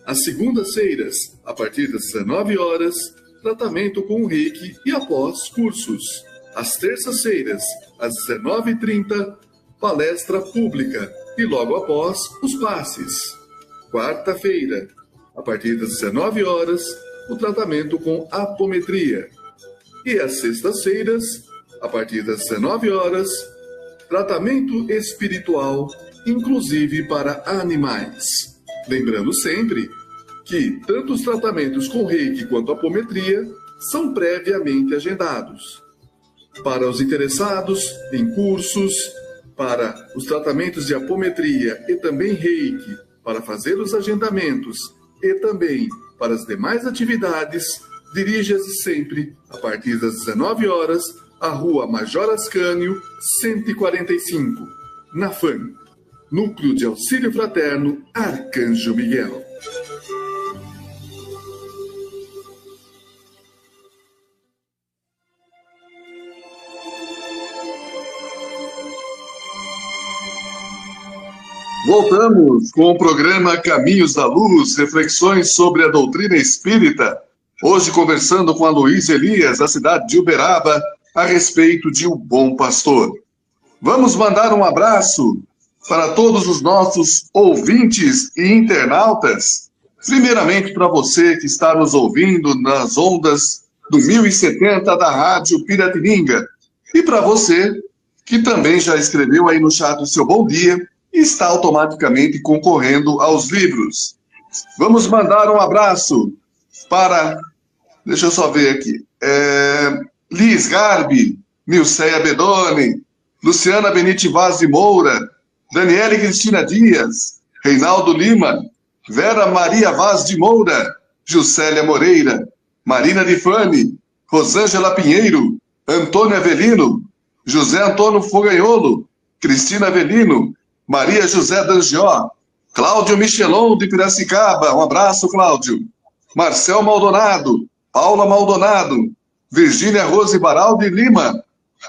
Às segundas-feiras, a partir das 19 horas, tratamento com o reiki e após cursos. Às terças-feiras, às 19h30, palestra pública e logo após os passes. Quarta-feira, a partir das 19 horas, o tratamento com apometria. E às sextas-feiras, a partir das 19 horas, tratamento espiritual, inclusive para animais. Lembrando sempre que tanto os tratamentos com reiki quanto apometria são previamente agendados. Para os interessados em cursos, para os tratamentos de apometria e também reiki, para fazer os agendamentos e também para as demais atividades, dirija-se sempre, a partir das 19 horas, à Rua Major Ascânio, 145, NAFAN, Núcleo de Auxílio Fraterno Arcanjo Miguel. Voltamos com o programa Caminhos da Luz, reflexões sobre a doutrina espírita. Hoje conversando com Aloísio Elias, da cidade de Uberaba, a respeito de O Bom Pastor. Vamos mandar um abraço para todos os nossos ouvintes e internautas. Primeiramente para você que está nos ouvindo nas ondas do 1070 da Rádio Piratininga. E para você que também já escreveu aí no chat o seu bom dia e está automaticamente concorrendo aos livros. Vamos mandar um abraço para, deixa eu só ver aqui, Liz Garbi, Nilceia Bedoni, Luciana Benite Vaz de Moura, Daniele Cristina Dias, Reinaldo Lima, Vera Maria Vaz de Moura, Juscelia Moreira, Marina de Fane, Rosângela Pinheiro, Antônio Avelino, José Antônio Foganholo, Cristina Avelino, Maria José Dangió, Cláudio Michelon de Piracicaba, um abraço, Cláudio, Marcel Maldonado, Paula Maldonado, Virgínia Rose Baral de Lima,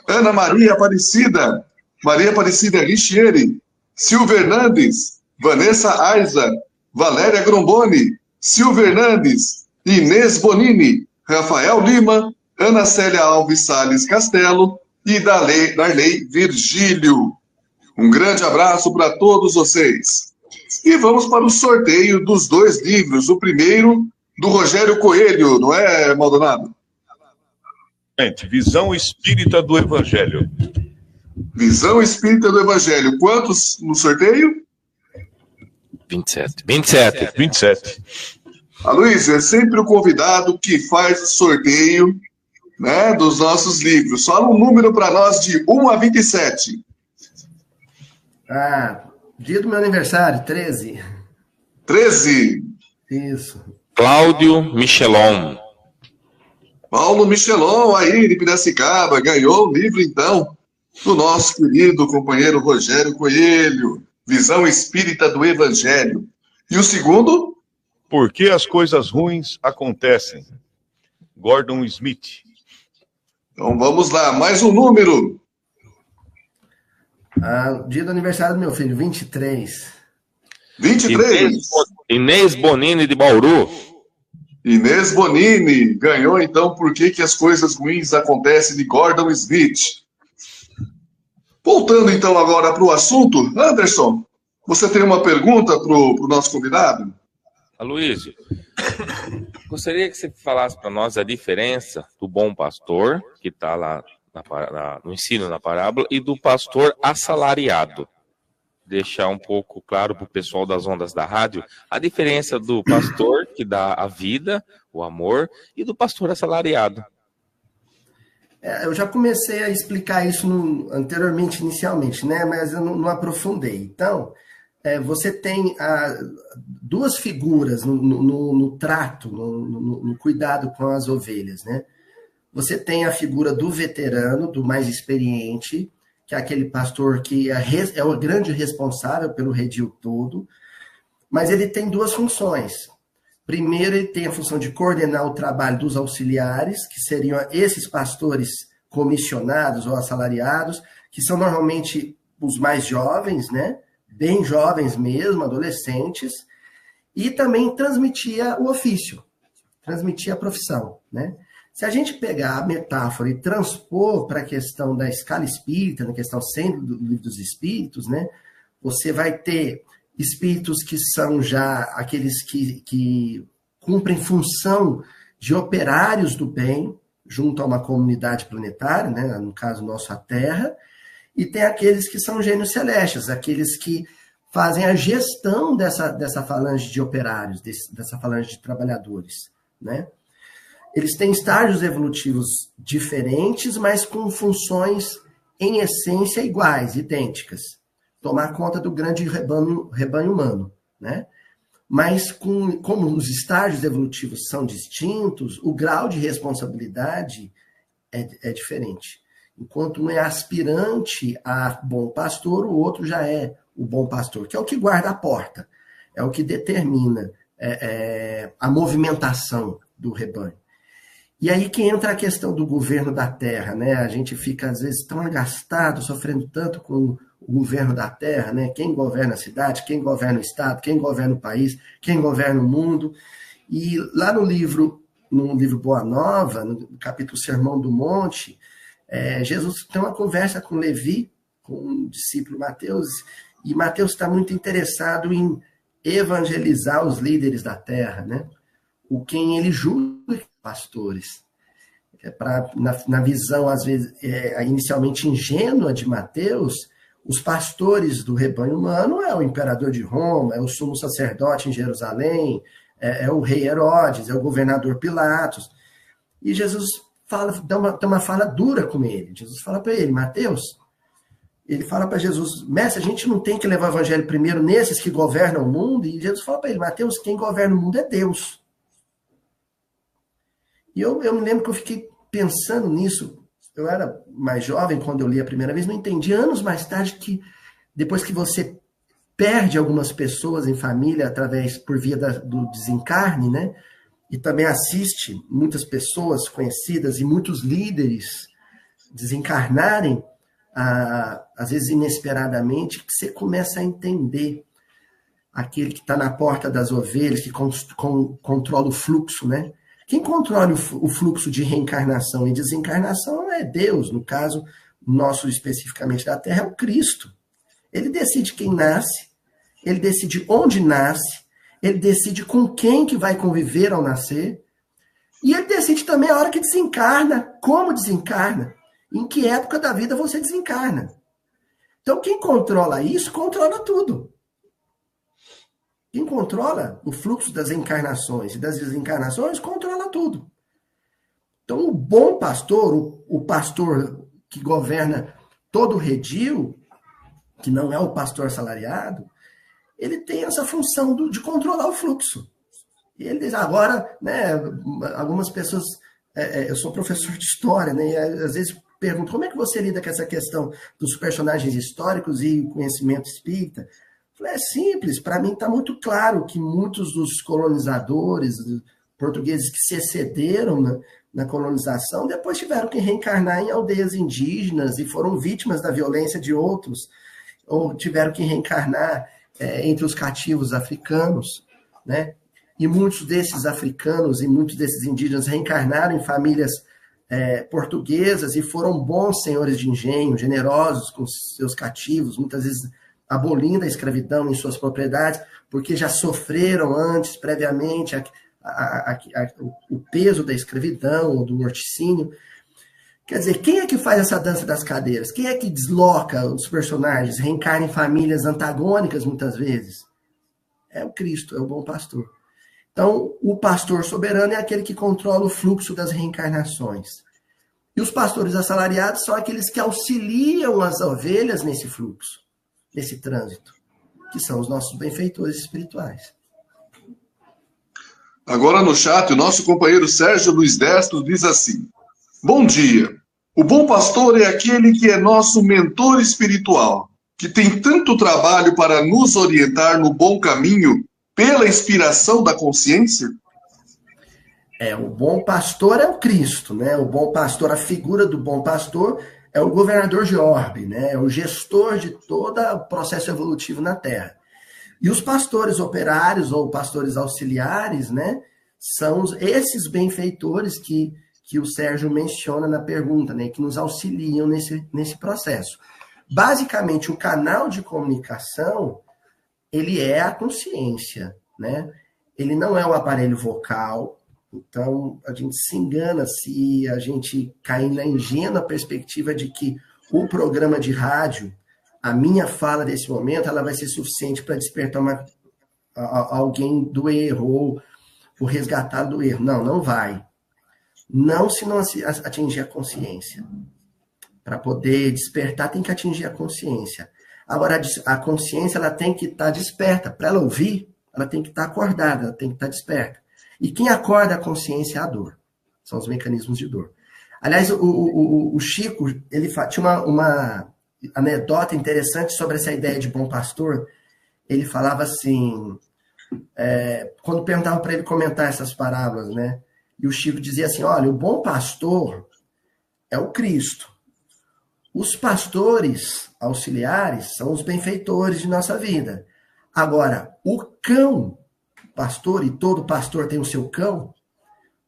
Ana Maria Aparecida, Maria Aparecida Richieri, Silvia Hernandes, Vanessa Aiza, Valéria Gromboni, Silvia Hernandes, Inês Bonini, Rafael Lima, Ana Célia Alves Salles Castelo e Darley Virgílio. Um grande abraço para todos vocês. E vamos para o sorteio dos 2 livros. O primeiro, do Rogério Coelho, não é, Maldonado? Visão Espírita do Evangelho. Visão Espírita do Evangelho. Quantos no sorteio? 27. Aloysio, é sempre o convidado que faz o sorteio, né, dos nossos livros. Fala um número para nós de 1 a 27. Dia do meu aniversário, 13. 13. Isso. Cláudio Michelon. Paulo Michelon, aí de Piracicaba, ganhou o livro, então, do nosso querido companheiro Rogério Coelho, Visão Espírita do Evangelho. E o segundo? Por que as coisas ruins acontecem? Gordon Smith. Então vamos lá, mais um número. Dia do aniversário do meu filho, 23. 23. Inês Bonini de Bauru. Inês Bonini ganhou, então, Por que as coisas ruins acontecem, de Gordon Smith. Voltando, então, agora para o assunto, Anderson, você tem uma pergunta para o nosso convidado? Aloysio, gostaria que você falasse para nós a diferença do bom pastor, que está lá no ensino, na parábola, e do pastor assalariado. Deixar um pouco claro para o pessoal das ondas da rádio a diferença do pastor que dá a vida, o amor, e do pastor assalariado. Eu já comecei a explicar isso anteriormente, inicialmente, né? Mas eu não aprofundei. Então, você tem 2 figuras no trato, no cuidado com as ovelhas, né? Você tem a figura do veterano, do mais experiente, que é aquele pastor que é o grande responsável pelo redil todo, mas ele tem 2 funções. Primeiro, ele tem a função de coordenar o trabalho dos auxiliares, que seriam esses pastores comissionados ou assalariados, que são normalmente os mais jovens, né? Bem jovens mesmo, adolescentes, e também transmitia o ofício, transmitia a profissão, né? Se a gente pegar a metáfora e transpor para a questão da escala espírita, na questão centro do livro dos espíritos, né, você vai ter espíritos que são já aqueles que cumprem função de operários do bem, junto a uma comunidade planetária, né, no caso nosso a Terra, e tem aqueles que são gênios celestes, aqueles que fazem a gestão dessa falange de operários, dessa falange de trabalhadores, né? Eles têm estágios evolutivos diferentes, mas com funções, em essência, iguais, idênticas. Tomar conta do grande rebanho humano, né? Mas, como os estágios evolutivos são distintos, o grau de responsabilidade é diferente. Enquanto um é aspirante a bom pastor, o outro já é o bom pastor, que é o que guarda a porta, é o que determina a movimentação do rebanho. E aí que entra a questão do governo da terra, né? A gente fica, às vezes, tão agastado, sofrendo tanto com o governo da terra, né? Quem governa a cidade, quem governa o estado, quem governa o país, quem governa o mundo. E lá no livro Boa Nova, no capítulo Sermão do Monte, Jesus tem uma conversa com Levi, com o discípulo Mateus, e Mateus está muito interessado em evangelizar os líderes da terra, né? O quem ele julga pastores. Na visão, às vezes, inicialmente ingênua de Mateus, os pastores do rebanho humano é o imperador de Roma, é o sumo sacerdote em Jerusalém, é o rei Herodes, é o governador Pilatos. E Jesus dá uma fala dura com ele. Jesus fala para ele, Mateus, ele fala para Jesus, mestre, a gente não tem que levar o evangelho primeiro nesses que governam o mundo? E Jesus fala para ele, Mateus, quem governa o mundo é Deus. E eu me lembro que eu fiquei pensando nisso. Eu era mais jovem quando eu li a primeira vez, não entendi. Anos mais tarde, que depois que você perde algumas pessoas em família por via do desencarne, né? E também assiste muitas pessoas conhecidas e muitos líderes desencarnarem, às vezes inesperadamente, que você começa a entender aquele que está na porta das ovelhas, que controla o fluxo, né? Quem controla o fluxo de reencarnação e desencarnação é Deus. No caso nosso, especificamente da Terra, é o Cristo. Ele decide quem nasce, ele decide onde nasce, ele decide com quem que vai conviver ao nascer, e ele decide também a hora que desencarna, como desencarna, em que época da vida você desencarna. Então, quem controla isso, controla tudo. Quem controla o fluxo das encarnações e das desencarnações, controla tudo. Então, o bom pastor, o pastor que governa todo o redil, que não é o pastor assalariado, ele tem essa função de controlar o fluxo. E ele diz, agora, né, algumas pessoas, eu sou professor de história, né, e às vezes pergunto, como é que você lida com essa questão dos personagens históricos e o conhecimento espírita? É simples, para mim está muito claro que muitos dos colonizadores portugueses que se excederam na colonização depois tiveram que reencarnar em aldeias indígenas e foram vítimas da violência de outros, ou tiveram que reencarnar entre os cativos africanos, né? E muitos desses africanos e muitos desses indígenas reencarnaram em famílias portuguesas e foram bons senhores de engenho, generosos com seus cativos, muitas vezes abolindo a escravidão em suas propriedades, porque já sofreram antes, previamente, o peso da escravidão ou do morticínio. Quer dizer, quem é que faz essa dança das cadeiras? Quem é que desloca os personagens, reencarna em famílias antagônicas, muitas vezes? É o Cristo, é o bom pastor. Então, o pastor soberano é aquele que controla o fluxo das reencarnações. E os pastores assalariados são aqueles que auxiliam as ovelhas nesse fluxo, nesse trânsito, que são os nossos benfeitores espirituais. Agora no chat, o nosso companheiro Sérgio Luiz Destro diz assim, bom dia, o bom pastor é aquele que é nosso mentor espiritual, que tem tanto trabalho para nos orientar no bom caminho pela inspiração da consciência? O bom pastor é o Cristo, né? O bom pastor, a figura do bom pastor é o governador de orbe, né? É o gestor de todo o processo evolutivo na Terra. E os pastores operários ou pastores auxiliares, né? São esses benfeitores que o Sérgio menciona na pergunta, né? Que nos auxiliam nesse processo. Basicamente, o canal de comunicação, ele é a consciência, né? Ele não é o aparelho vocal. Então, a gente se engana se a gente cair na ingênua perspectiva de que o programa de rádio, a minha fala desse momento, ela vai ser suficiente para despertar alguém do erro ou o resgatar do erro. Não, não vai. Não se não atingir a consciência. Para poder despertar, tem que atingir a consciência. Agora, a consciência ela tem que estar desperta. Para ela ouvir, ela tem que estar acordada, ela tem que estar desperta. E quem acorda a consciência é a dor. São os mecanismos de dor. Aliás, o Chico, ele tinha uma anedota interessante sobre essa ideia de bom pastor. Ele falava assim, quando perguntavam para ele comentar essas parábolas, né? E o Chico dizia assim, olha, o bom pastor é o Cristo. Os pastores auxiliares são os benfeitores de nossa vida. Agora, o cão pastor, e todo pastor tem o seu cão,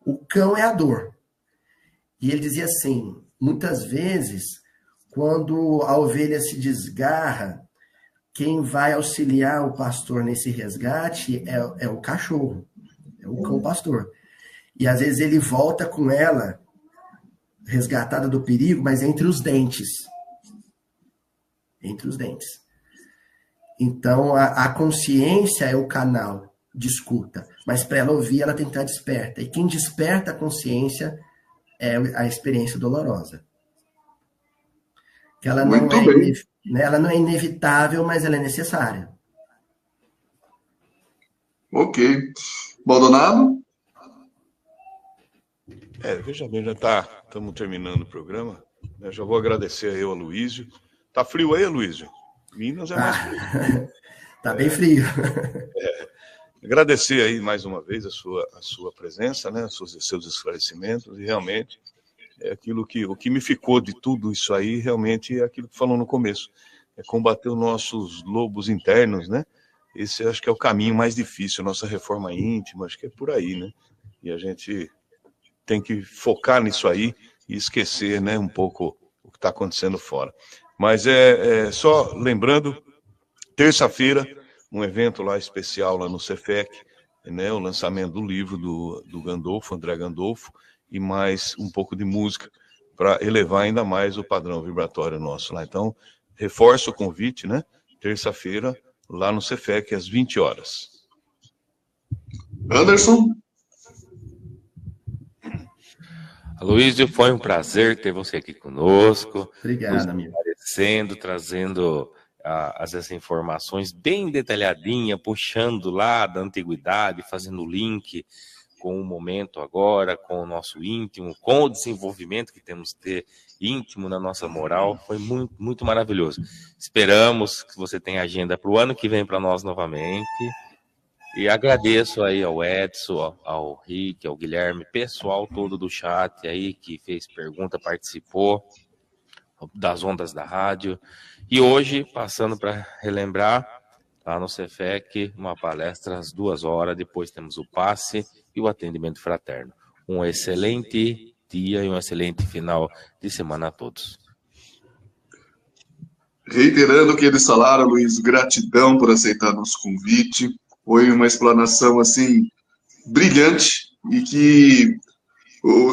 o cão é a dor. E ele dizia assim, muitas vezes, quando a ovelha se desgarra, quem vai auxiliar o pastor nesse resgate é o cachorro, é o cão pastor. E às vezes ele volta com ela, resgatada do perigo, mas entre os dentes. Entre os dentes. Então, a consciência é o canal de escuta, mas para ela ouvir, ela tem que estar desperta. E quem desperta a consciência é a experiência dolorosa. Que ela ela não é inevitável, mas ela é necessária. Ok. Maldonado? Veja bem, já estamos terminando o programa. Eu já vou agradecer aí ao Aloísio. Tá frio aí, Aloísio? Minas é mais frio. Tá bem frio. Agradecer aí mais uma vez a sua presença, né? Seus esclarecimentos, e realmente o que me ficou de tudo isso aí, realmente é aquilo que falou no começo, é combater os nossos lobos internos, né? Esse acho que é o caminho mais difícil, a nossa reforma íntima, acho que é por aí, né? E a gente tem que focar nisso aí e esquecer, né, um pouco o que está acontecendo fora. Mas só lembrando, terça-feira, um evento lá especial lá no Cefec, né, o lançamento do livro do Gandolfo, André Gandolfo, e mais um pouco de música para elevar ainda mais o padrão vibratório nosso lá. Então, reforço o convite, né? Terça-feira, lá no Cefec, às 20 horas. Anderson? Aloísio, foi um prazer ter você aqui conosco. Obrigado, amigo. Trazendo essas informações bem detalhadinha, puxando lá da antiguidade, fazendo link com o momento agora, com o nosso íntimo, com o desenvolvimento que temos que ter íntimo na nossa moral. Foi muito, muito maravilhoso. Esperamos que você tenha agenda para o ano que vem para nós novamente. E agradeço aí ao Edson, ao Rick, ao Guilherme, pessoal todo do chat aí que fez pergunta, participou das ondas da rádio. E hoje, passando para relembrar, lá no Cefec, uma palestra às 2 horas, depois temos o passe e o atendimento fraterno. Um excelente dia e um excelente final de semana a todos. Reiterando o que eles falaram, Luiz, gratidão por aceitar nosso convite. Foi uma explanação, assim, brilhante, e que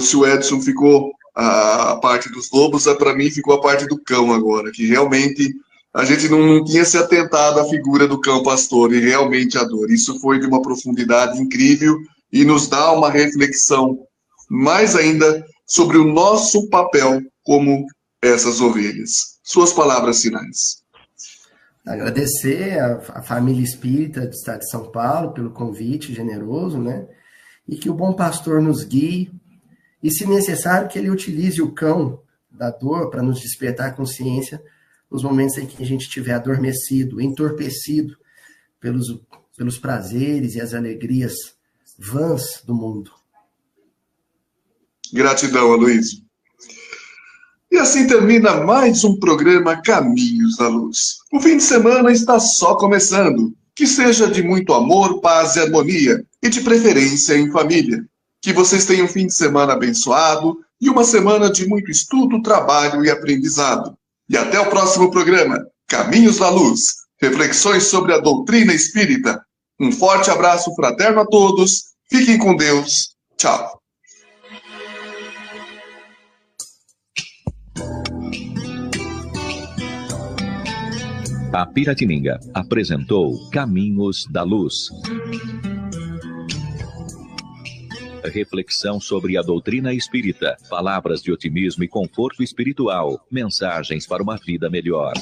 se o Edson ficou a parte dos lobos, para mim ficou a parte do cão agora, que realmente a gente não tinha se atentado à figura do cão pastor e realmente a dor. Isso foi de uma profundidade incrível e nos dá uma reflexão mais ainda sobre o nosso papel como essas ovelhas. Suas palavras finais. Agradecer a família espírita do Estado de São Paulo pelo convite generoso, né? E que o bom pastor nos guie e, se necessário, que ele utilize o cão da dor para nos despertar a consciência nos momentos em que a gente estiver adormecido, entorpecido pelos prazeres e as alegrias vãs do mundo. Gratidão, Aloísio. E assim termina mais um programa Caminhos da Luz. O fim de semana está só começando. Que seja de muito amor, paz e harmonia, e de preferência em família. Que vocês tenham um fim de semana abençoado e uma semana de muito estudo, trabalho e aprendizado. E até o próximo programa, Caminhos da Luz, reflexões sobre a doutrina espírita. Um forte abraço fraterno a todos, fiquem com Deus, tchau. A Piratininga apresentou Caminhos da Luz. Reflexão sobre a doutrina espírita, palavras de otimismo e conforto espiritual, mensagens para uma vida melhor.